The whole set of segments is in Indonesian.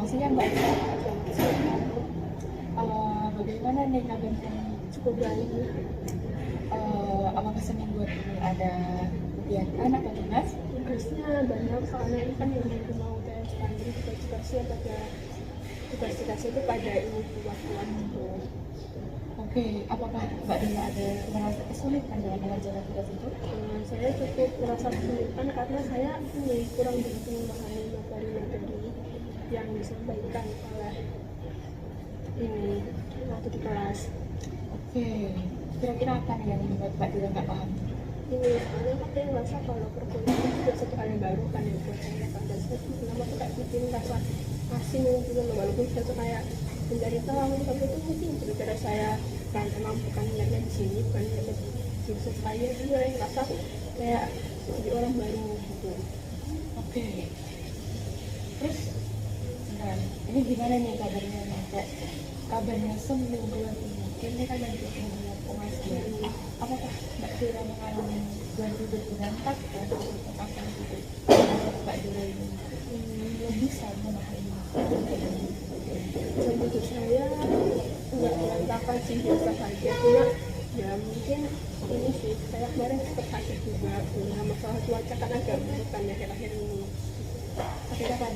siang Mbak. Bagaimana nih kabarnya? Cukup baik. Apakah seminggu ini ada kegiatan atau tugas? Tugasnya banyak soalnya ini kan yang baru mau UTS jadi tugas-tugasnya itu pada ini waktuan gitu. Oke, apakah Mbak Dina ada merasa kesulitan dalam mengerjakan tugas itu? Saya cukup merasa kesulitan karena saya ini kurang begitu memahami materi-materi yang disampaikan oleh ini waktu di kelas. Oke, kira-kira apa nih yang membuat Mbak Dina nggak paham? Ini soalnya saya merasa kalau perkuliahan itu juga satu hal yang baru kan ya buat saya kan, dan saya kenapa tuh kayak bikin rasa asing gitu loh, walaupun saya tuh kayak mencari tahu tapi itu mungkin gara-gara saya kan emang bukan niatnya di sini, bukan niatnya di jurusan saya juga yang merasa kayak jadi orang baru gitu. Oke, terus nah, ini gimana nih kabarnya nih? Kayak kabarnya semingguan ini kan lagi mau pengajian. Apakah Mbak Dina mengalami gangguan berantak dan apa gitu? Mbak Dina ini lebih bisa memahami. Menurut saya nggak berantakan sih, biasa saja, cuma ya mungkin ini sih saya kemarin sempat sakit juga punya masalah cuaca kan agak buruk kan ya akhir-akhir ini. Akhirnya kan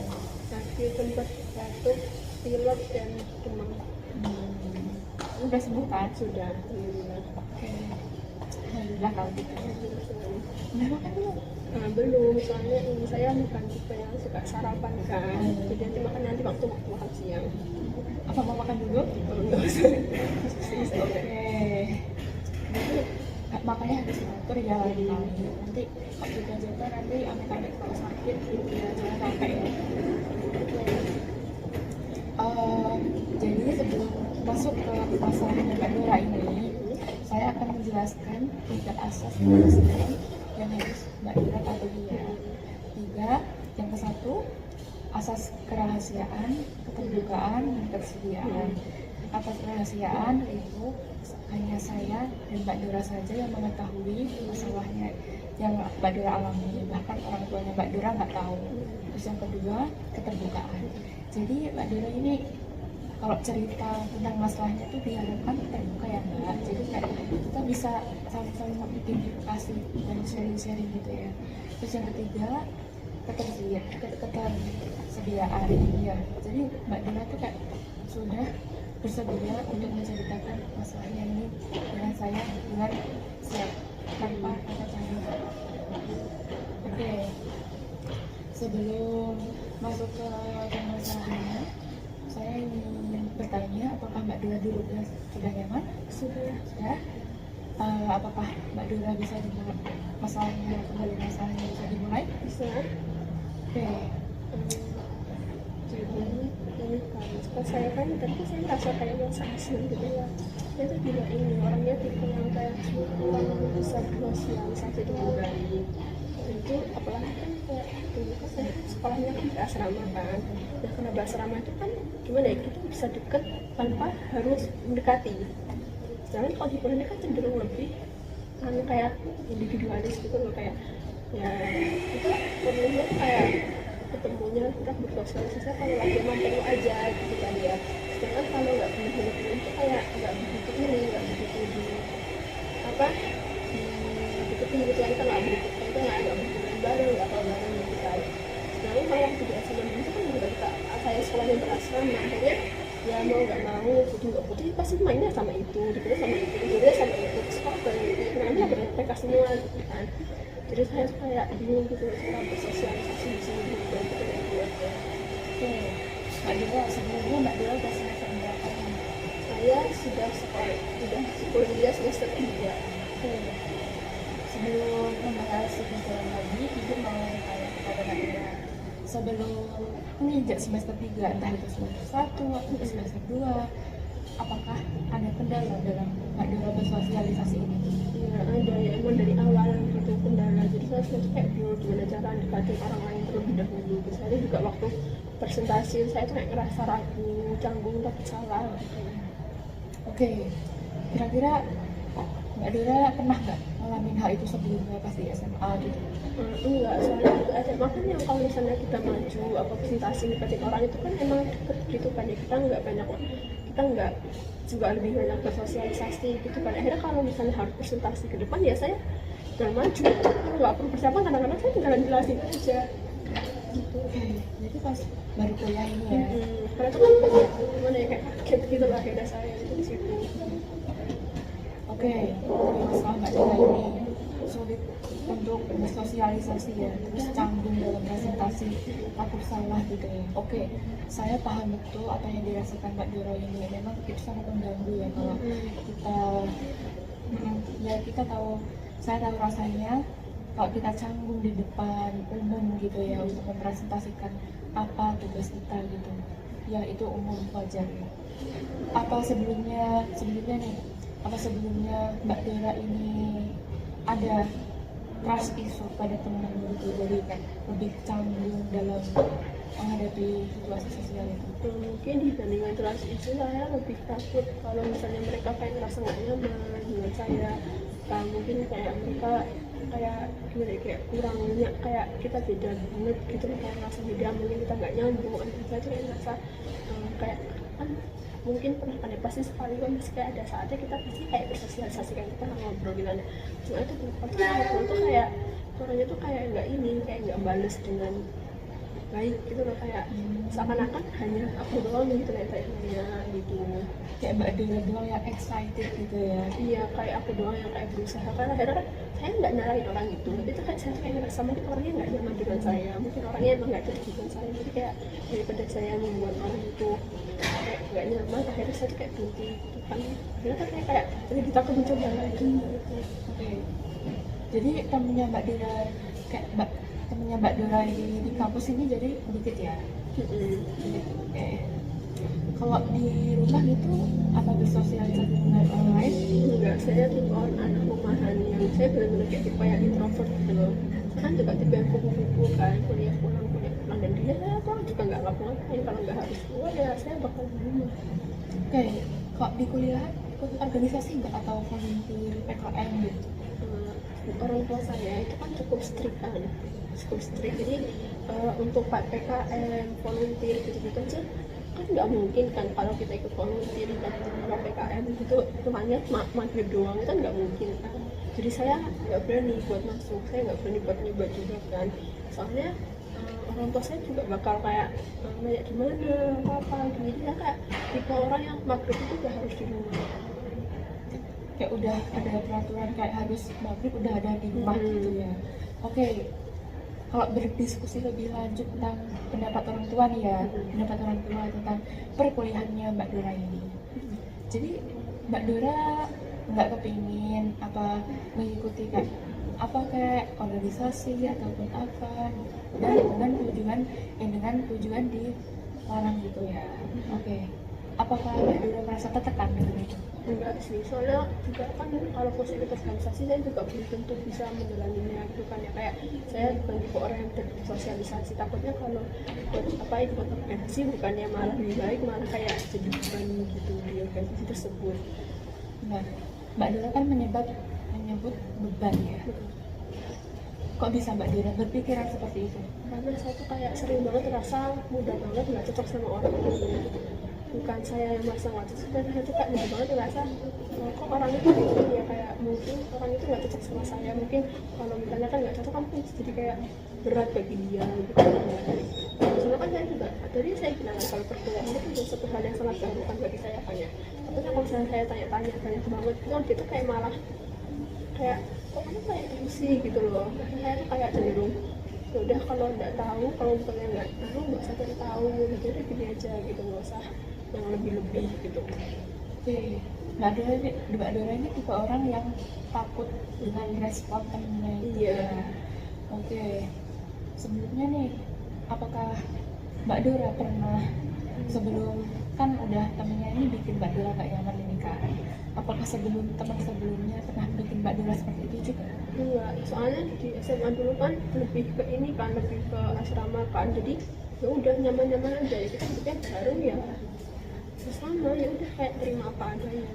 Sakit sempat batuk, pilek dan demam. udah sembuh kan? Sudah, alhamdulillah. Oke, alhamdulillah kalau gitu. Udah makan belum? Nah, belum, soalnya ini saya bukan tipe yang suka sarapan kan, jadi nanti makan nanti waktu makan siang. Apa mau makan dulu? Enggak usah. Oke. Nanti makannya harus diatur ya lain-lain. Nanti waktu kegiatan nanti amit-amit kalau sakit ya jangan sampai ya. Jadi sebelum masuk ke masalah Mbak Dora ini, saya akan menjelaskan 3 asas kebersihan yang harus Mbak Dora patuhi ya. 3, yang ke-1 asas kerahasiaan, keterbukaan, dan ketersediaan. Atas kerahasiaan itu hanya saya dan Mbak Dora saja yang mengetahui masalahnya yang Mbak Dora alami, bahkan orang tuanya Mbak Dora nggak tahu. Terus yang kedua, keterbukaan. Jadi Mbak Dora ini kalau cerita tentang masalahnya itu diharapkan terbuka ya Mbak. Jadi kayak kita bisa saling-saling mengidentifikasi dan sharing-sharing gitu ya. Terus yang ketiga, ketersediaan ya. Jadi Mbak Dina tuh kayak sudah bersedia untuk menceritakan masalahnya ini dengan saya dengan siap tanpa kata canggung. Oke, sebelum masuk ke permasalahannya, saya ingin bertanya apakah Mbak Dora dulu sudah nyaman? Sudah. Apakah Mbak Dora bisa dimulai masalahnya bisa dimulai? Bisa. Oke. Jadi ini kan setelah saya kan tadi saya merasa kayak merasa asing gitu ya. Saya tuh juga ini orangnya tipe yang kayak kurang bisa bersosialisasi dengan baik. Dan itu apalagi kan kayak dulu kan saya sekolahnya kan berasrama kan. Nah karena berasrama itu kan gimana ya, kita bisa deket tanpa harus mendekati. Sedangkan kalau di pondok kan cenderung lebih kan kayak individualis gitu loh, kayak ya kita perlunya kayak ketemunya kita bersosialisasi kalau lagi emang perlu aja gitu kan ya. Sedangkan kalau nggak benar-benar itu kayak nggak begitu nggak begitu apa deketin gitu ya, kita nggak begitu kita nggak begitu bareng nggak tahu bareng gitu kan. Sedangkan kalau waktu di asrama itu kan juga kita saya sekolahnya berasrama, akhirnya ya mau nggak mau butuh nggak butuh pasti mainnya sama itu, dipilih sama itu, dipilih sama itu, sekolah nanti mereka semua gitu kan. Jadi saya kayak bingung gitu cara bersosialisasi di sini gitu buat Oke, Mbak Dora sebelumnya Mbak Dora udah semester berapa? saya sudah kuliah semester 3. Oke, sebelum membahas lebih dalam lagi, Ibu mau bertanya kepada Mbak Dora. Sebelum menginjak semester 3, entah itu semester 1 atau semester 2, apakah ada kendala dalam Mbak Dora bersosialisasi ini? Ya ada ya, emang dari awal gitu kendala. Jadi saya tuh kayak bingung gimana cara deketin orang lain terlebih dahulu. Misalnya juga waktu presentasi saya tuh kayak ngerasa ragu, canggung, takut salah gitu. Oke, kira-kira Mbak Dora pernah nggak ngalamin hal itu sebelumnya pas di SMA gitu? Enggak, soalnya juga ada makan yang kalau misalnya kita maju apa presentasi deketin orang itu kan emang deket gitu kan ya, kita nggak juga lebih banyak bersosialisasi gitu kan. Akhirnya kalau misalnya harus presentasi ke depan ya saya jangan maju, nggak perlu persiapan, kadang-kadang saya tinggal jelasin aja gitu. Jadi pas baru kuliah ini ya. Karena itu kan gimana ya, kayak kaget gitu lah akhirnya saya itu di situ. Oke, masalah Mbak Dora ini sulit untuk bersosialisasi ya, terus canggung dalam presentasi, takut salah gitu ya. Oke, saya paham betul apa yang dirasakan Mbak Dora ini. Memang itu sangat mengganggu ya kalau kita, ya kita tahu, saya tahu rasanya kalau kita canggung di depan umum gitu ya untuk mempresentasikan apa tugas kita gitu. Ya itu umum, wajar. Apa sebelumnya nih? Apa sebelumnya Mbak Dora ini ada trust issue pada teman gitu, jadi kayak lebih canggung dalam menghadapi situasi sosial itu? Mungkin dibandingkan trust issue saya lebih takut kalau misalnya mereka kayak ngerasa nggak nyaman dengan saya. Mungkin kayak mereka kayak gimana ya, kayak kurangnya kayak kita beda banget gitu loh, kayak ngerasa beda, mungkin kita nggak nyambung. Saya tuh kayak ngerasa kayak kan mungkin pernah kan ya, pasti sekali kan kayak ada saatnya kita pasti kayak bersosialisasi kan, kita ngobrol gitu kan. Cuma itu ngobrol tuh kayak orangnya tuh kayak nggak ini, kayak nggak bales dengan baik gitu loh, kayak seakan-akan hanya aku doang gitu nanya gitu, Kayak Mbak Dora doang yang excited gitu ya? iya kayak aku doang yang kayak berusaha. Kan akhirnya kan saya nggak nyalahin orang itu, tapi itu kayak saya kayak ngerasa mungkin orangnya nggak nyaman dengan saya, mungkin orangnya emang nggak cocok dengan saya, jadi kayak daripada saya membuat orang itu kayak nggak nyaman, akhirnya saya tuh kayak berhenti gitu kan. Akhirnya kan kayak jadi kita mencoba lagi gitu. Oke. Jadi temennya Mbak Dora, kayak temennya Mbak Dora di kampus ini jadi dikit ya? Oke. Kalau di rumah gitu apa bersosialisasi dengan orang lain? Enggak, saya tipe anak rumahan yang saya benar-benar kayak tipe yang introvert gitu loh. Saya kan juga tipe yang kupu-kupu kan, kuliah pulang dan dia aku juga nggak ngapa-ngapain, kalau nggak harus keluar ya saya bakal di rumah. Oke. Kok di kuliah ikut organisasi nggak atau volunteer PKM gitu? Orang tua saya itu kan cukup strict jadi untuk PKM, volunteer gitu-gitu aja kan nggak mungkin kan. Kalau kita ikut volunteer dan kalau PKM gitu hanya maghrib doang, itu kan nggak mungkin kan. Jadi saya nggak berani buat masuk, saya nggak berani buat nyoba juga kan, soalnya orang tua saya juga bakal kayak nanya gimana apa gini. Dia kayak tipe orang yang maghrib itu udah harus di rumah, Kayak udah ada peraturan kayak harus maghrib udah ada di rumah gitu ya. Oke. Kalau berdiskusi lebih lanjut tentang pendapat orang tua nih ya, pendapat orang tua tentang perkuliahannya Mbak Dora ini. Jadi Mbak Dora nggak kepingin apa mengikuti kayak organisasi ataupun apa, dan dengan tujuan dilarang gitu ya. Oke. Apakah Mbak Dora merasa tertekan dengan itu? enggak sih, soalnya juga kan kalau kursi ikut organisasi saya juga belum tentu bisa menjalaninya gitu kan ya. Kayak saya bukan tipe orang yang bersosialisasi, takutnya kalau ikut organisasi bukannya malah lebih baik, malah kayak jadi beban gitu di organisasi tersebut. Nah, Mbak Dora kan menyebut beban ya. Kok bisa Mbak Dora berpikiran seperti itu? Karena saya tuh kayak sering banget merasa mudah banget nggak cocok sama orang lain. Bukan saya yang merasa nggak cocok, dan saya tuh kayak mudah banget merasa kok orang itu gitu ya, kayak mungkin orang itu nggak cocok sama saya, mungkin kalau misalnya kan nggak cocok kan jadi kayak berat bagi dia gitu. Soalnya kan saya juga tadi saya bilang kalau perkuliahan itu juga satu hal yang sangat baru kan bagi saya kan ya. Tapi kalau misalnya saya tanya-tanya banyak banget itu dia tuh kayak malah kayak kok kamu kayak gitu sih gitu loh. Saya tuh kayak cenderung ya udah kalau nggak tahu, kalau misalnya nggak tahu nggak usah cari tahu gitu, udah gini aja gitu, nggak usah yang lebih-lebih gitu. Oke, Mbak Dora ini tipe orang yang takut dengan respon temennya itu. Iya. Ya. Oke, sebelumnya nih, apakah Mbak Dora pernah sebelum kan udah temennya ini bikin Mbak Dora gak nyaman ini kan? Apakah teman sebelumnya pernah bikin Mbak Dora seperti itu juga? Enggak, soalnya di SMA dulu kan lebih ke ini kan, lebih ke asrama kan, jadi ya udah nyaman-nyaman aja ya, kita juga baru ya sama, ya udah kayak terima apa adanya.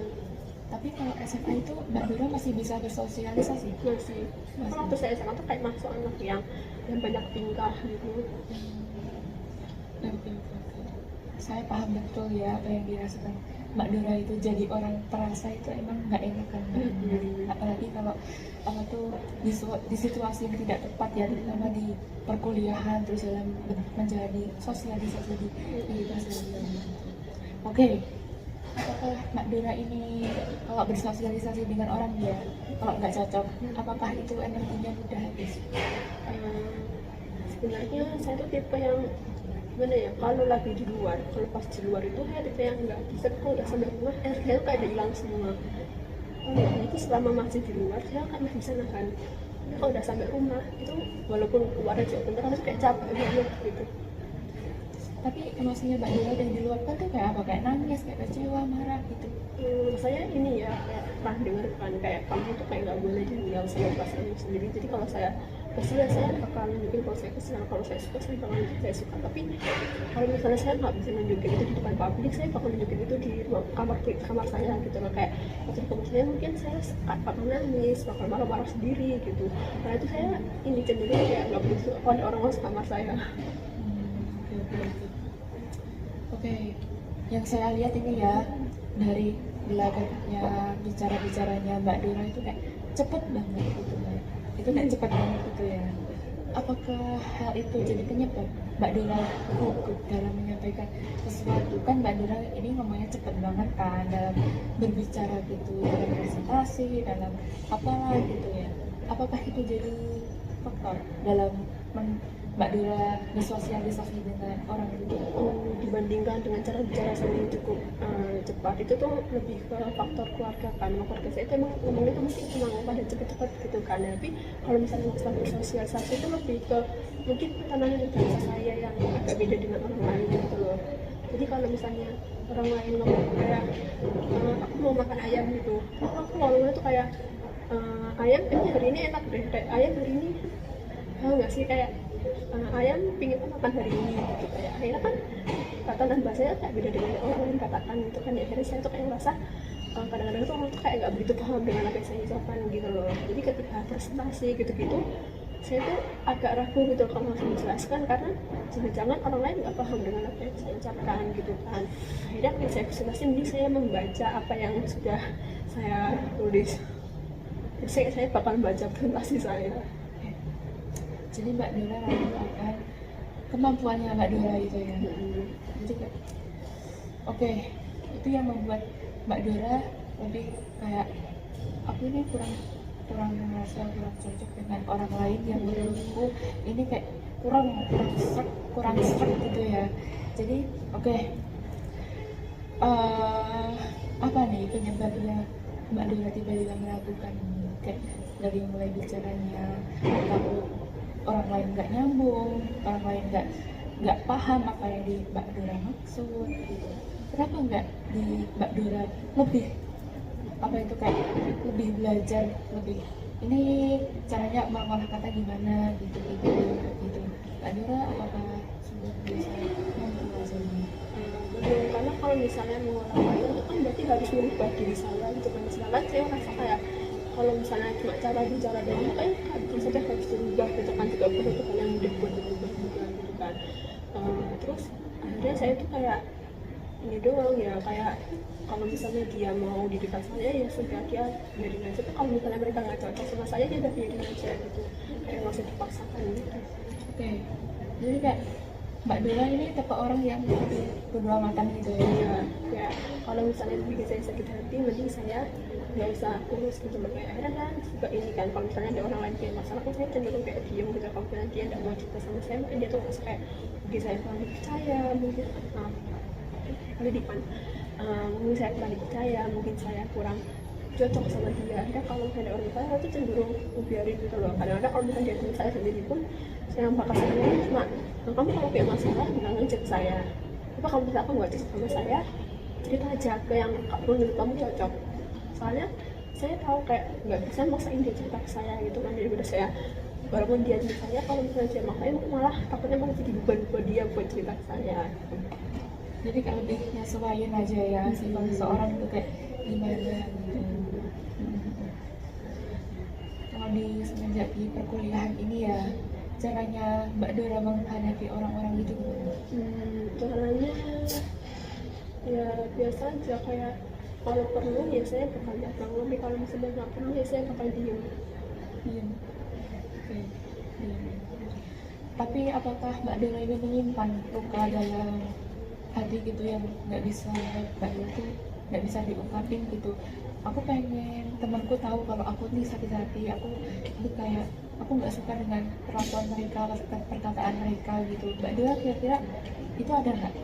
Tapi kalau SMA itu Mbak Dora masih bisa bersosialisasi? Masih. Kalau waktu saya SMA tuh kayak masuk anak yang banyak tingkah gitu. Oke. Saya paham betul ya apa yang dirasakan Mbak Dora itu. Jadi orang perasa itu emang nggak enak kan Mbak. Apalagi kalau apa tuh di situasi yang tidak tepat ya, terutama di perkuliahan, terus dalam menjadi sosialisasi di perkuliahan. Oke. Apakah Mbak Dora ini kalau bersosialisasi dengan orang dia kalau nggak cocok, apakah itu energinya mudah habis? Sebenarnya saya tuh tipe yang gimana ya, kalau lagi di luar, kalau pas di luar itu saya tipe yang nggak bisa, kalau udah sampai rumah energinya tuh kayak udah hilang semua. Kalau itu selama masih di luar saya kan masih bisa nahan. Tapi kalau udah sampai rumah itu walaupun keluar aja bentar kan kayak capek banget gitu. Tapi emosinya Mbak Dora yang diluapkan tuh kayak apa? Kayak nangis, kayak kecewa, marah gitu? Saya ini ya kayak pernah dengar kan kayak kamu tuh kayak nggak boleh tinggal sama pasangan sendiri. Jadi kalau saya kesel saya bakal nunjukin kalau saya kesel, kalau saya suka saya bakal nunjukin saya suka. Tapi kalau misalnya saya nggak bisa nunjukin itu di depan publik, saya bakal nunjukin itu di ruang kamar saya gitu loh. Kayak waktu di kamar saya mungkin saya bakal nangis, bakal marah-marah sendiri gitu. Karena itu saya ini cenderung kayak nggak begitu kalau ada orang masuk kamar saya. Oke, yang saya lihat ini ya dari belakannya bicaranya Mbak Dora itu kayak cepet banget gitu Mbak. Itu kayak cepet banget gitu ya. Apakah hal itu jadi penyebab Mbak Dora gugup dalam menyampaikan sesuatu? Kan Mbak Dora ini ngomongnya cepet banget kan dalam berbicara gitu, dalam presentasi, dalam apalah gitu ya. Apakah itu jadi faktor dalam Mbak Dora bersosialisasi dengan orang itu? Dibandingkan dengan cara bicara saya yang cukup cepat, itu tuh lebih ke faktor keluarga kan. Keluarga saya itu emang ngomongnya tuh mungkin emang pada cepet-cepet gitu kan. Tapi kalau misalnya kita bersosialisasi itu lebih ke mungkin pertemanan dan bahasa saya yang agak beda dengan orang lain gitu loh. Jadi kalau misalnya orang lain ngomong kayak aku mau makan ayam gitu, aku ngomongnya tuh kayak ayam kayaknya hari ini enak deh, kayak ayam hari ini nggak sih kayak ayam pingin makan hari ini gitu. Kayak akhirnya kan tatanan bahasanya kayak beda dengan orang lain katakan gitu kan ya. Akhirnya saya tuh kayak merasa kadang-kadang tuh orang tuh kayak nggak begitu paham dengan apa yang saya ucapkan gitu loh. Jadi ketika presentasi gitu-gitu saya tuh agak ragu gitu kalau langsung menjelaskan, karena jangan-jangan orang lain nggak paham dengan apa yang saya ucapkan gitu kan. Akhirnya ketika saya presentasi mending saya membaca apa yang sudah saya tulis. Jadi saya bakal baca presentasi saya. Jadi Mbak Dora ragu akan kemampuannya Mbak Dora itu ya. Jadi oke, itu yang membuat Mbak Dora lebih kayak aku ini kurang merasa kurang cocok dengan orang lain yang menurutku ini kayak kurang serak gitu ya. Jadi oke, apa nih penyebabnya Mbak Dora tiba-tiba meragukan kayak dari mulai bicaranya takut orang lain nggak nyambung, orang lain nggak paham apa yang di Mbak Dora maksud gitu. Kenapa nggak di Mbak Dora lebih apa itu kayak lebih belajar, lebih ini caranya mengolah kata gimana gitu. Mbak Dora apakah sudah bisa mempelajari? Belum, karena kalau misalnya mengolah kata itu kan berarti harus merubah diri saya gitu kan. Sedangkan saya merasa kayak kalau misalnya cuma cara bicara dan kayak konsepnya harus dirubah gitu kan, juga perlu hal yang mudah buat dirubah juga gitu kan. Terus akhirnya saya tuh kayak ini doang ya, kayak kalau misalnya dia mau di dekat saya ya sudah dia biarin aja. Tapi kalau misalnya mereka nggak cocok sama saya dia udah biarin aja gitu, kayak nggak usah dipaksakan gitu. Oke, jadi kayak Mbak Dora ini tipe orang yang bodo amatan gitu ya. Ya kalau misalnya bikin saya sakit hati mending saya nggak usah urus gitu loh. Kayak akhirnya kan juga ini kan, kalau misalnya ada orang lain punya masalah kan saya cenderung kayak diem gitu. Kalau misalnya dia nggak mau cerita sama saya mungkin dia tuh nggak kayak mungkin saya kurang dipercaya, mungkin mungkin saya kurang dipercaya, mungkin saya kurang cocok sama dia. Akhirnya kalau misalnya ada orang saya tuh cenderung biarin gitu loh. Kadang-kadang kalau misalnya dia teman saya sendiri pun saya bakal sendiri cuma kamu kalau punya masalah bilang aja ke saya. Tapi kalau misalnya kamu nggak cocok sama saya, cerita aja ke yang menurut kamu cocok. Soalnya saya tahu kayak nggak bisa maksain dia cerita ke saya gitu kan. Jadi saya walaupun dia cerita saya, kalau misalnya dia maksain malah takutnya malah jadi beban buat dia buat cerita ke saya. Jadi kayak lebih nyesuaiin aja ya sifat seseorang itu kayak gimana gitu. di semenjak di perkuliahan ini ya, caranya Mbak Dora menghadapi orang-orang gitu gimana? Caranya ya biasa aja, kayak kalau perlu ya saya bakal datang, tapi kalau misalnya nggak perlu ya saya bakal diem. Diem. Oke, diem. Tapi apakah Mbak Dora ini menyimpan luka dalam hati gitu yang nggak bisa Mbak Dora tuh nggak bisa diungkapin gitu? Aku pengen temanku tahu kalau aku nih sakit hati, aku tuh kayak aku nggak suka dengan perlakuan mereka, perkataan mereka gitu. Mbak Dora kira-kira itu ada nggak?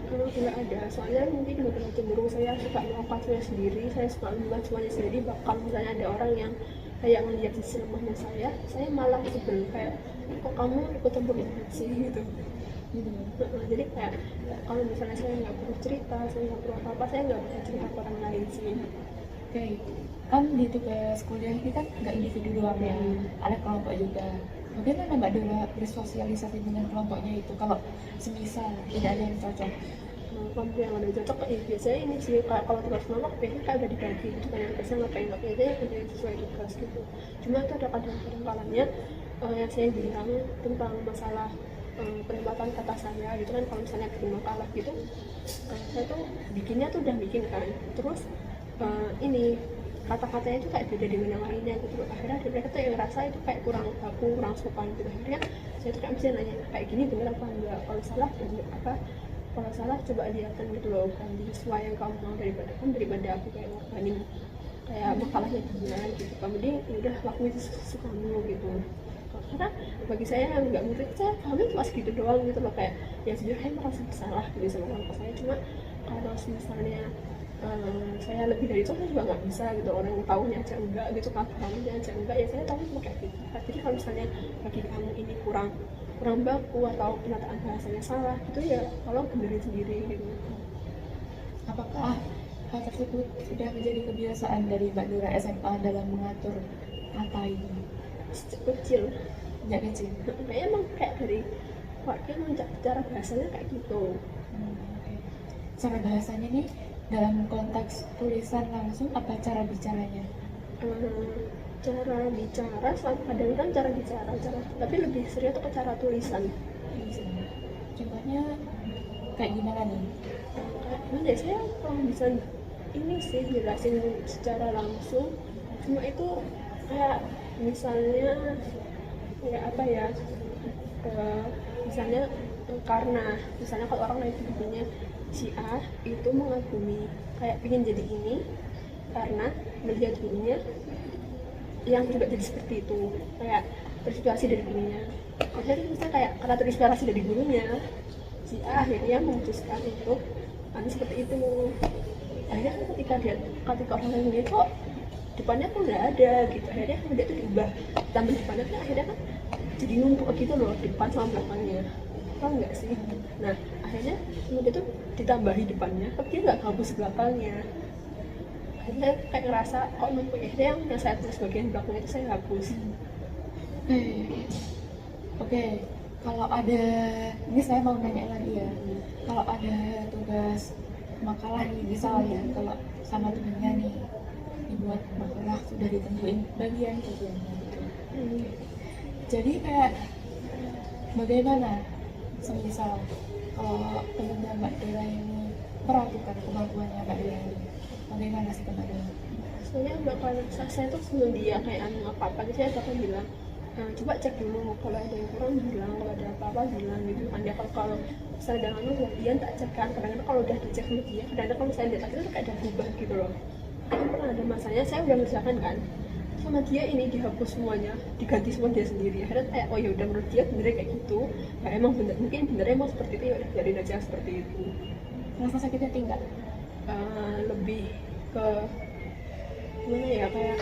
Kalau tidak ada, soalnya mungkin beberapa cenderung saya suka melakukan semuanya sendiri, saya suka membuat semuanya sendiri. Bahkan misalnya ada orang yang kayak ngeliat sisi lemahnya saya malah sebel, kayak kok kamu ikut campur banget sih gitu. Gitu. Jadi kayak kalau misalnya saya nggak perlu cerita, saya nggak perlu apa-apa, saya nggak bisa cerita ke orang lain sih. Oke, kan di tugas kuliah ini kan nggak individu doang ya, ada kelompok juga. Bagaimana Mbak Dora bersosialisasi dengan kelompoknya itu kalau semisal tidak ada yang cocok? Kelompok yang ada cocok biasanya ini sih, kayak kalau tugas kelompok biasanya kayak udah dibagi gitu kan, yang biasanya ngapain biasanya udah sesuai tugas gitu. Cuma itu ada kadang-kadang kalanya yang saya bilang tentang masalah penempatan kata saya gitu kan, kalau misalnya bikin makalah gitu, saya tuh bikinnya tuh udah bikin kan, terus ini kata-katanya itu kayak beda dengan yang lainnya gitu. Akhirnya mereka tuh yang ngerasa itu kayak kurang baku, kurang sopan gitu. Akhirnya saya tuh kayak bisa nanya kayak gini bener apa enggak, kalau salah bener apa, kalau salah coba lihatkan gitu loh, kan sesuai yang kamu mau daripada aku kayak ngorbanin kayak makalahnya gimana gitu. Kemudian udah lakuin sesukamu gitu. Karena bagi saya yang nggak ngerti, saya kami cuma segitu doang gitu loh, kayak ya sebenarnya saya merasa bersalah gitu sama kelompok saya. Cuma kalau misalnya saya lebih dari itu saya juga nggak bisa gitu, orang yang tahunya aja enggak gitu, kamu aja enggak, ya saya tahu cuma kayak gitu. Jadi kalau misalnya bagi kamu ini kurang baku atau penataan bahasanya salah gitu, ya tolong benerin sendiri gitu. Apakah hal tersebut sudah menjadi kebiasaan dari Mbak Dora SMA dalam mengatur kata ini? Kecil, Sejak kecil? kayaknya emang kayak dari keluarga emang cara bahasanya kayak gitu. Oke. Cara bahasanya nih dalam konteks tulisan langsung apa cara bicaranya? Cara bicara kadang kan cara bicara tapi lebih sering tuh ke cara tulisan. Contohnya kayak gimana nih? Kayak gimana ya, saya kalau bisa ini sih jelasin secara langsung, cuma itu kayak misalnya kayak apa ya, misalnya karena misalnya kalau orang lain bukunya si A itu mengagumi, kayak pengen jadi ini karena melihat gurunya yang juga jadi seperti itu, kayak terinspirasi dari gurunya. Jadi misalnya kayak karena terinspirasi dari gurunya, si A akhirnya memutuskan untuk nanti seperti itu. Akhirnya ketika orang lain ini kok depannya kok nggak ada gitu, akhirnya dia tuh diubah, tambah depannya kan akhirnya kan jadi numpuk gitu loh, depan sama belakangnya, tau nggak sih? Nah akhirnya dia tuh ditambahi depannya tapi dia nggak hapus belakangnya. Akhirnya kayak ngerasa kok numpuk, akhirnya yang saya tulis bagian belakangnya itu saya hapus. Oke. Kalau ada, ini saya mau nanya lagi ya, kalau ada tugas makalah nih misalnya, kalau sama temennya nih dibuat makalah sudah ditentuin bagian kerjanya gitu. Jadi kayak bagaimana semisal kalau temennya Mbak Dora ini meragukan kemampuannya Mbak Dora ini, bagaimana sih Mbak Dora? Soalnya bakal saya tuh sebelum dia kayak apa-apa gitu, saya bakal bilang coba cek dulu, kalau ada yang kurang bilang, kalau ada apa-apa bilang gitu kan. Dia kalau misalnya dengan lu dia tak cek kan, kadang-kadang kalau udah dicek sama dia, kadang-kadang kalau misalnya dia tak cek itu kayak ada berubah gitu loh. Kan pernah ada masanya saya udah ngerjakan kan sama dia, ini dihapus semuanya, diganti semua dia sendiri. Akhirnya kayak oh ya udah, menurut dia benernya kayak gitu ya, emang bener, mungkin benernya emang seperti itu, ya udah biarin aja seperti itu. Rasa sakitnya tinggal? Lebih ke gimana ya, kayak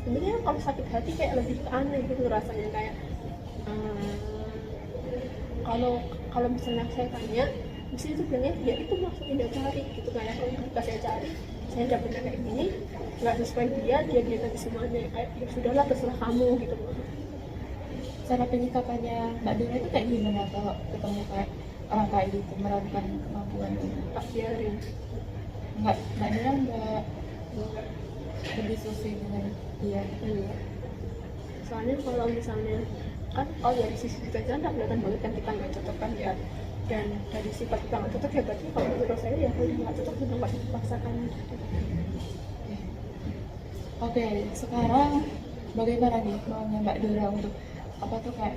sebenarnya kalau sakit hati kayak lebih ke aneh gitu rasanya, kayak kalau misalnya saya tanya mesti itu bilangnya ya itu maksudnya dia cari gitu, kayak kalau ketika saya cari saya dapetnya kayak gini nggak sesuai dia ganti semuanya, kayak ya sudahlah terserah kamu gitu. Cara penyikapannya Mbak Dora itu kayak gimana kalau ketemu kayak orang kayak gitu meragukan kemampuan gitu? Tak biarin. Mbak Dora nggak berdiskusi dengan dia? Soalnya kalau misalnya kan kalau dari sisi kita aja nggak kelihatan banget kan kita nggak cocok kan ya, dan dari sifat kita nggak cocok ya berarti kalau menurut saya ya kalau nggak cocok sudah nggak dipaksakan. Oke, sekarang bagaimana nih maunya Mbak Dora untuk apa tuh kayak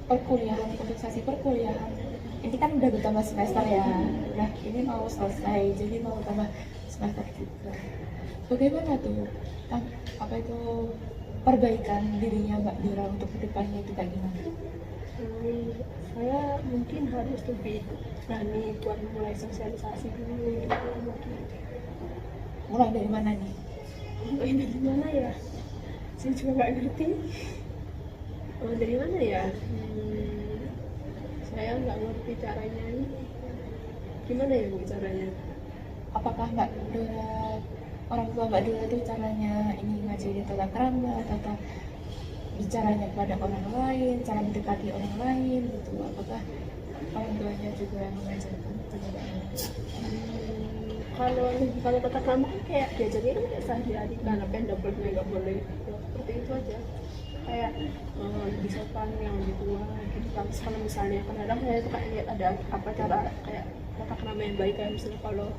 perkuliahan, untuk sesi perkuliahan? Ini kan udah bertambah semester ya, nah ini mau selesai, jadi mau tambah semester juga. Bagaimana tuh, apa itu perbaikan dirinya Mbak Dora untuk kedepannya itu kayak gimana? Saya mungkin harus lebih berani buat mulai sosialisasi dulu gitu mungkin. Mulai dari mana nih? Mulai dari mana ya? Saya juga nggak ngerti. Dari mana ya? Saya nggak ngerti caranya. Gimana ya Bu caranya? Apakah Mbak Dora, orang tua Mbak Dora itu caranya ini ngajarin tentang krama, tentang bicaranya kepada orang lain, cara mendekati orang lain gitu? Apakah orang tuanya juga yang mengajarkan kepada anak? Kalau tata krama kan kayak diajarnya kan kayak sehari-hari kan, apa yang nggak boleh nggak boleh seperti itu aja, kayak lebih sopan yang lebih tua gitu kan. Kalau misalnya kadang-kadang saya tuh kayak lihat ada apa cara kayak tata krama yang baik, kayak misalnya kalau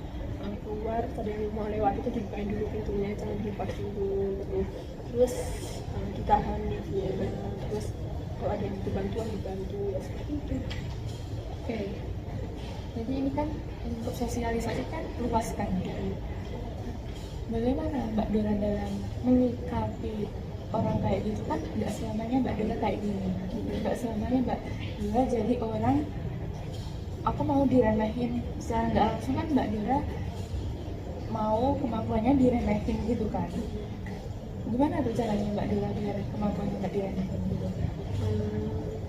keluar ada yang mau lewat itu dibukain dulu pintunya, jangan dilepas dulu gitu. Terus ditahan gitu ya, terus kalau ada yang butuh bantuan dibantu ya seperti itu. Oke, jadi ini kan untuk sosialisasi kan luas kan. Bagaimana Mbak Dora dalam menyikapi orang kayak gitu? Kan nggak selamanya Mbak Dora kayak gini, nggak selamanya Mbak Dora jadi orang aku mau diremehin secara nggak langsung kan. Mbak Dora mau kemampuannya diremehin gitu kan. Gimana tuh caranya Mbak Dora biar kemampuannya nggak diremehin gitu?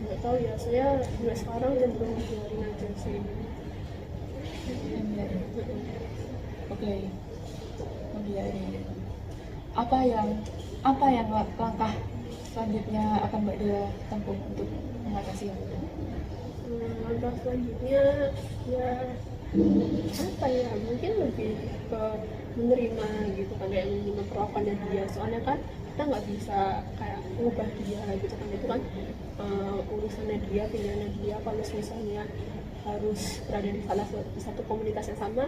Nggak tahu ya, saya juga sekarang cenderung biarin aja sih. Oke, membiarin. Apa yang langkah selanjutnya akan Mbak Dora tempuh untuk mengatasi hal itu? Langkah selanjutnya ya apa ya, mungkin lebih ke menerima gitu kan, kayak menerima perlakuannya dia. Soalnya kan kita nggak bisa kayak mengubah dia gitu kan, itu kan urusannya dia, pilihannya dia. Kalau misalnya harus berada di satu komunitas yang sama,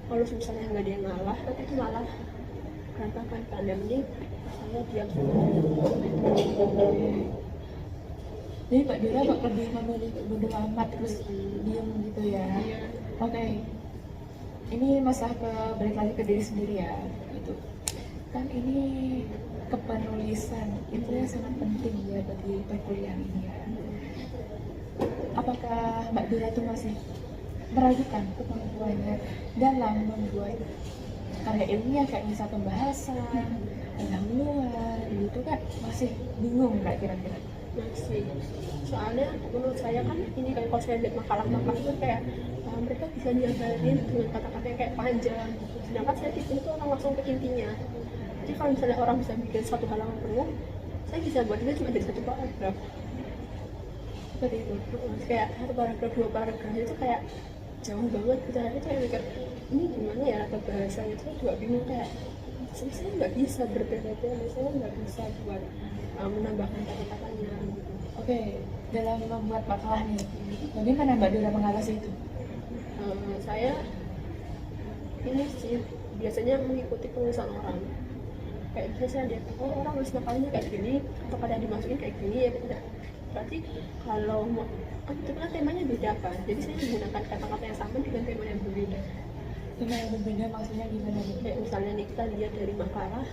kalau misalnya nggak dia ngalah, nanti itu malah berantakan kan. Yang penting saya diam saja. Jadi Mbak Dora lebih memilih bodo amat terus diem gitu ya? Oke. Ini masalah balik lagi ke diri sendiri ya, gitu. Kan ini kepenulisan itu yang sangat penting ya bagi perkuliahan ini ya. Apakah Mbak Dora itu masih meragukan kemampuannya dalam membuat karya ilmiah kayak misal pembahasan, pendahuluan, gitu kan masih bingung nggak kira-kira? Masih. Soalnya menurut saya kan ini kayak kalau saya lihat makalah-makalah itu kayak mereka bisa nyabarin dengan kata-kata yang kayak panjang gitu. Sedangkan saya itu orang langsung ke intinya. Jadi kalau misalnya orang bisa bikin satu halaman penuh, saya bisa buat dia cuma dari satu paragraf. Seperti itu. Kayak satu paragraf, dua paragraf itu kayak jauh banget gitu. Itu saya mikir ini gimana ya atau bahasanya, itu juga bingung, kayak saya nggak bisa berbeda-beda, saya nggak bisa buat menambahkan kata-katanya gitu. Oke, dalam membuat makalah nih, bagaimana Mbak Dora mengatasi itu? Saya ini sih biasanya mengikuti penulisan orang. Kayak biasanya saya lihat, oh orang nulis makalahnya kayak gini, atau pada dimasukin kayak gini ya tidak. Berarti kalau kan itu kan temanya beda kan, jadi saya menggunakan kata-kata yang sama dengan tema yang berbeda. Tema yang berbeda maksudnya gimana nih? Kayak misalnya nih kita lihat dari makalah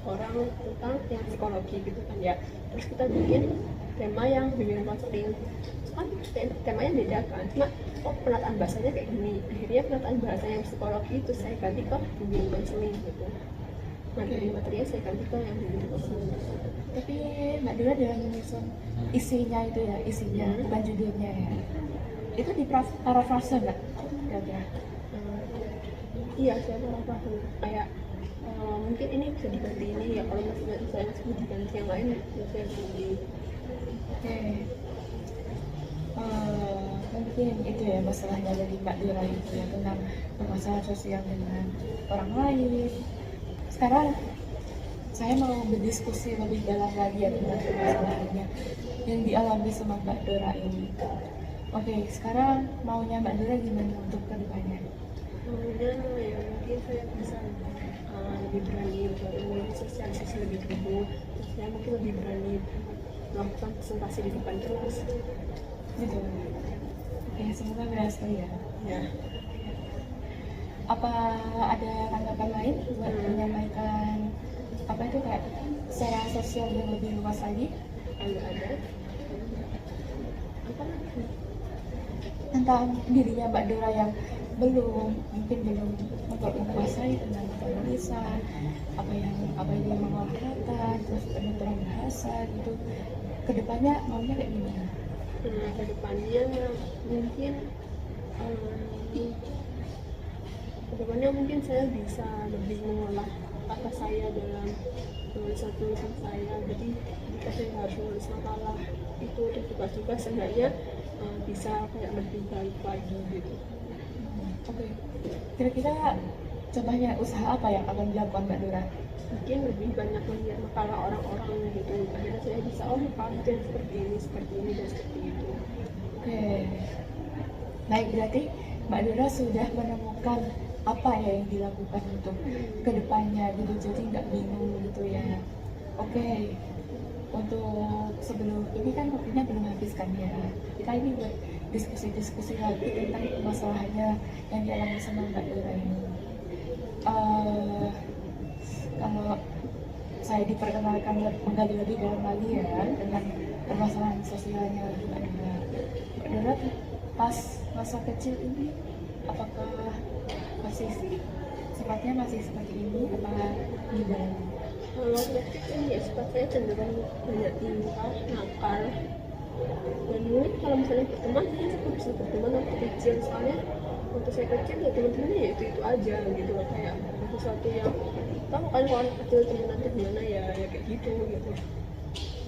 orang tentang yang psikologi gitu kan ya, terus kita bikin tema yang bimbingan konseling, kan temanya beda kan, cuma penataan bahasanya kayak gini, akhirnya penataan bahasa yang psikologi itu saya ganti ke bimbingan konseling gitu, materinya saya ganti ke yang bimbingan konseling. Tapi Mbak Dora dalam menyusun isinya itu ya, isinya bukan judulnya ya, itu di parafrase nggak? Iya, saya parafrase kayak mungkin ini bisa diganti ini ya, kalau saya masih diganti yang lain ya saya ganti. Oke. Mungkin itu ya masalahnya dari Mbak Dora itu ya, tentang permasalahan sosial dengan orang lain. Sekarang saya mau berdiskusi lebih dalam lagi ya tentang permasalahannya yang dialami sama Mbak Dora ini. Oke, sekarang maunya Mbak Dora gimana untuk kedepannya? Kemudian ya mungkin saya bisa lebih berani bersosialisasi lebih dulu, terus saya mungkin lebih berani melakukan presentasi di depan kelas Gitu. Oke, semoga berhasil ya. ya. Apa ada tanggapan lain buat menyampaikan apa itu kayak secara sosial yang lebih luas lagi Kalau ada apa lagi? tentang dirinya Mbak Dora yang mungkin belum menguasai tentang penulisan, apa yang dia mengolah kata, terus penuturan bahasa gitu. Kedepannya maunya kayak gimana? Kedepannya mungkin kedepannya mungkin saya bisa lebih mengolah kata saya dalam tulisan saya. Jadi jika saya harus menulis makalah itu atau tugas-tugas seenggaknya bisa kayak lebih baik lagi gitu. Oke. Kira-kira contohnya usaha apa yang akan dilakukan Mbak Dora? Mungkin lebih banyak melihat makalah orang-orang gitu. Akhirnya saya bisa makalah itu yang seperti ini dan seperti itu. Oke. Baik, berarti Mbak Dora sudah menemukan apa ya yang dilakukan untuk kedepannya gitu, jadi nggak bingung gitu ya. Oke. Untuk sebelum ini kan waktunya belum habis kan ya. Kita ini buat diskusi-diskusi lagi tentang masalahnya yang dialami sama Mbak Dora ini. Kalau saya diperkenalkan menggali lebih dalam lagi ya tentang permasalahan sosialnya Mbak Dora. Mbak Dora pas masa kecil ini apakah sifatnya masih seperti ini apa gimana? Kalau kecil ini ya sifat saya cenderung banyak tingkah, nakal. Dan mungkin kalau misalnya berteman, saya bisa berteman waktu kecil. Soalnya waktu saya kecil ya teman-temannya ya itu aja gitu loh, kayak sesuatu yang tahu kan kalau anak kecil temenan tuh gimana ya kayak gitu.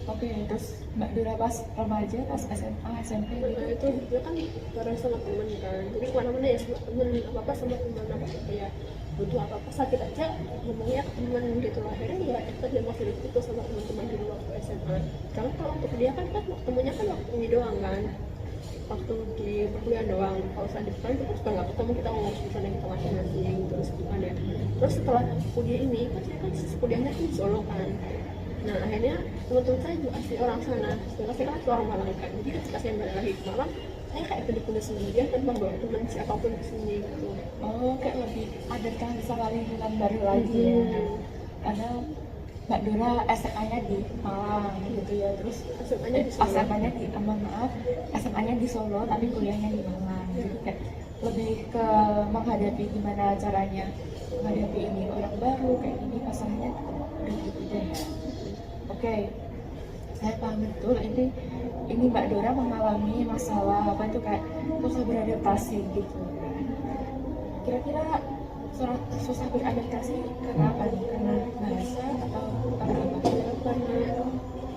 Oke, terus Mbak Dora pas remaja, pas SMA, SMP Nah itu dia kan bareng sama temen kan, jadi kemana-mana ya sama temen, apa-apa sama temen, apa kayak butuh apa-apa sakit aja ngomongnya ke temen gitu lah. Akhirnya ya kita dia masih itu sama teman-teman dulu waktu SMA. Karena kalau waktu kuliah kan ketemunya kan waktu ini doang kan, waktu di perkuliahan doang. Kalau saat di depan terus nggak ketemu, kita ngomong sama kita masing-masing terus gimana ya. Terus setelah kuliah ini kan saya kan kuliahnya di Solo kan. Nah akhirnya teman-teman saya juga asli orang sana, sedangkan saya kan asli orang Malang kan. Jadi ketika saya balik lagi ke Malang, saya kayak bener-bener sendirian tanpa bawa teman siapapun ke sini gitu. oh kayak lebih adaptasi sama lingkungan baru lagi ya. Karena Mbak Dora SMA-nya di Malang gitu ya, terus SMA-nya di Solo. SMA-nya di SMA-nya di Solo tapi kuliahnya di Malang. Jadi kayak lebih ke menghadapi gimana caranya menghadapi ini orang baru kayak gini, pasalnya udah gitu deh ya. Oke, saya paham betul ini Mbak Dora mengalami masalah apa itu kayak susah beradaptasi gitu. Kira-kira susah beradaptasi karena apa nih? Karena bahasa atau karena apa? Karena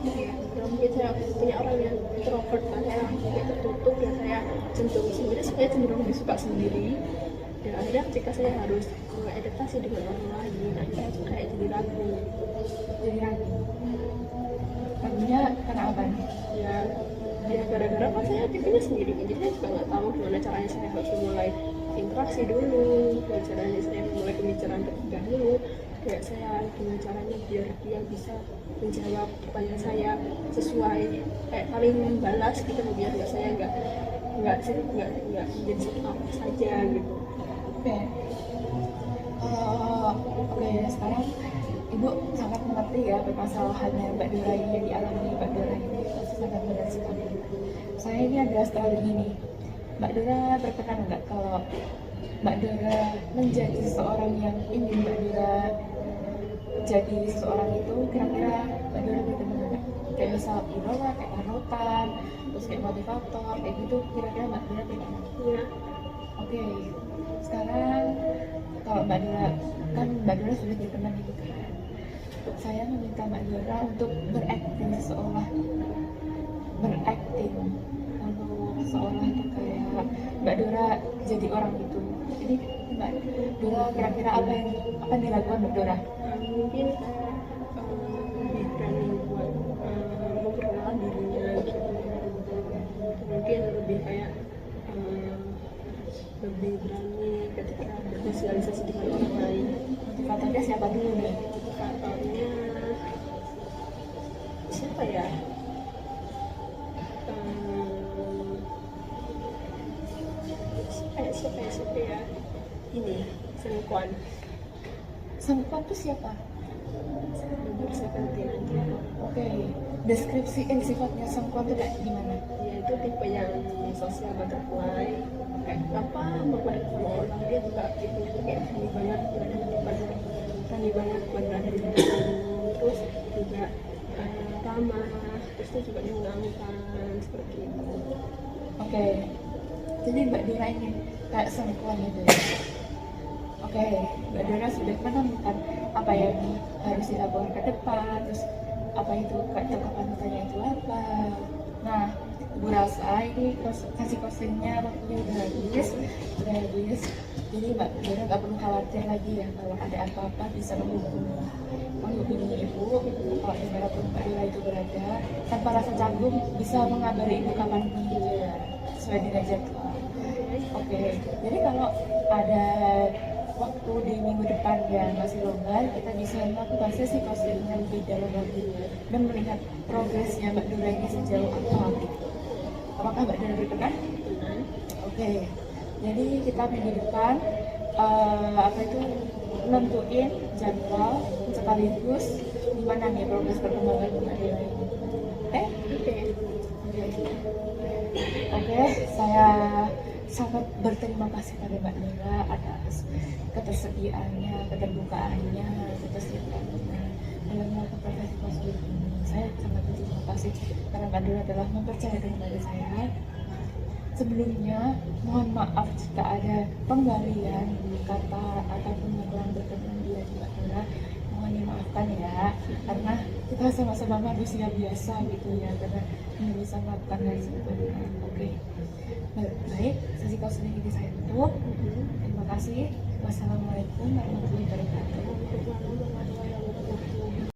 ya, mungkin saya punya orang yang introvert kan, saya kayak tertutup dan saya cenderung sendiri, saya cenderung lebih suka sendiri. Dan akhirnya ketika saya harus beradaptasi dengan orang lain, akhirnya saya kayak jadi ragu. Jadi ragunya karena apa nih? Ya gara-gara kan saya tipenya sendiri, jadi saya juga nggak tahu gimana caranya saya harus memulai interaksi dulu, gimana caranya saya memulai pembicaraan ketiga dulu, kayak saya gimana caranya biar dia bisa menjawab pertanyaan saya sesuai, kayak saling membalas gitu, biar saya nggak menjadi satu apa saja gitu. Oke. Oke, sekarang Ibu sangat mengerti ya permasalahannya Mbak Dora ini yang dialami Mbak Dora ini, pasti sangat berat sekali. Saya ini adalah strategi nih. Mbak Dora berkenan nggak kalau Mbak Dora menjadi seseorang yang ingin Mbak Dora jadi seseorang itu, kira-kira Mbak Dora berkenan nggak? Kayak misal idola, kayak panutan, terus kayak motivator, kayak gitu, kira-kira Mbak Dora berkenan? Ya. Oke, sekarang kalau Mbak Dora, kan Mbak Dora sudah berkenan gitu kan, saya meminta Mbak Dora untuk berakting seolah itu kayak Mbak Dora jadi orang itu. Jadi Mbak Dora kira-kira apa yang dilakukan Mbak Dora? Mungkin saya lebih berani ketika bersosialisasi dengan orang lain. Motivatornya siapa dulu nih? Motivatornya siapa ya? Siapa ya? Ini Sengkuan. Sengkuan itu siapa? Nomor 17 nanti. Oke, deskripsiin sifatnya Sengkuan itu kayak gimana? Dia itu tipe yang sosial butterfly, kayak apa membuat sama orang, dia juga tipe kayak berani banget berada di depan, terus juga ramah, terus itu juga menyenangkan seperti itu. Oke, jadi Mbak Dira ingin kayak Sengkuan gitu ya? Oke, Mbak Dira sudah menemukan apa yang harus dilakukan ke depan, terus apa itu kelengkapan matanya itu apa. Nah, Ibu Rasa ini kasih closingnya waktunya udah habis. Jadi Mbak Dira nggak perlu khawatir lagi ya kalau ada apa-apa bisa menghubungi Ibu. Kalau dimanapun Mbak Dira itu berada, tanpa rasa canggung bisa mengabari Ibu kapanpun juga sesuai dengan jadwal. Oke, jadi kalau ada waktu di minggu depan yang masih longgar, kita bisa melakukan sesi counseling lebih dalam lagi dan melihat progresnya Mbak Dura ini sejauh apa gitu. Apakah Mbak Dura berkenan? Oke, jadi kita minggu depan nentuin jadwal sekaligus gimana nih progres perkembangan Mbak Dura ini. Oke, saya sangat berterima kasih pada Mbak Dira atas ketersediaannya, keterbukaannya, ketersediaannya dalam melakukan profesi konseling ini. Saya sangat berterima kasih karena Mbak Dira telah mempercayakan kepada saya. Sebelumnya, mohon maaf jika ada penggalian kata ataupun yang kurang berkenan di hati Mbak Dira. Mohon dimaafkan ya, karena kita sama-sama manusia biasa gitu ya, karena tidak bisa melakukan hal seperti itu. Oke. Baik, sesi konseling ini saya tutup. Terima kasih. Wassalamualaikum warahmatullahi wabarakatuh.